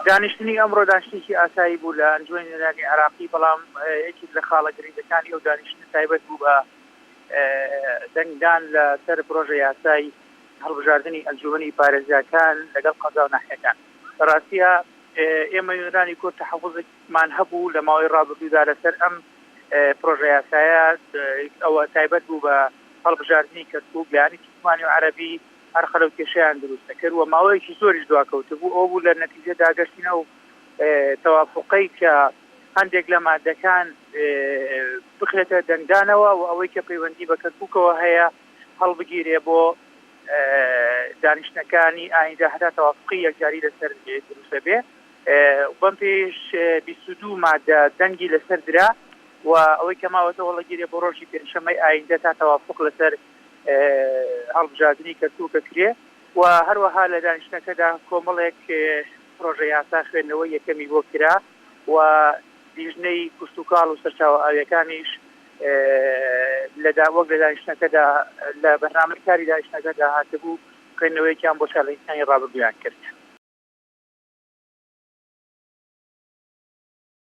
دانیشتنی ئەمڕۆ دانیشتێکی ئاسایی بوو لە ئەنجومەنی نوێنەرانی عراقی، بەڵام یەکی لە خاڵە گرنگەکانی ئەو دانیشتنی تایبەت بوو بە دەنگدان لەسەر پرۆژە یاسایی هەڵبژاردننی ئەنجومەنی پارێزگاکان لەگەڵ قەزا و ناحیەکان. بەڕاستیە ئێمە نوێنەرانی کورد تەحەفوزێکمان هەبوو لە ماوەی ڕابردوودا لەسەر ئەم پرۆژە یاسایە، ئەوە تایبەت بوو بە هەڵبژاردننی کەرکووک لە یانی عثمانی و عەرەبی هەر خەلە و کێشەیان دروستە کرد و ماوەیەکی زۆریش دواکەوتە بوو. ئەو بوو لە نەتیجەدا گەشتینە و تەوافقی کە هەندێک لە مادەکان بخرێتە دەنگدانەوە و ئەوەی کە پەیوەندی بە کەرکووکەوە هەیە هەڵبگیرێ بۆ دانیشتەکانی ئایندا هەتا تەوافقی یەکجاری لەسەر دروستە بێ. بەم پێش 22 مادە دەنگی لەسەر درا و ئەوەی کە ماوەتە وەڵەگیرێ بۆ ڕۆژی پێنجشەممەی ئایندا تا تەوافق لەسەر هەڵبژاردننی کەرکووکە کرێ و هەروەها لە دانیشتەکەدا کۆمەڵێک پرۆژە یاسا خوێندنەوەی یەکەمی بۆ کرا و دیژنەی کوشتتوکاڵ و سەرچاوە ئاویەکانیش وەک لە دانیشتەکەدا لە بەرنامەکاری دانیشتەکەدا هاتبوو خوێندنەوەیەکیان بۆ ساڵەکانی ڕابردویان کرد.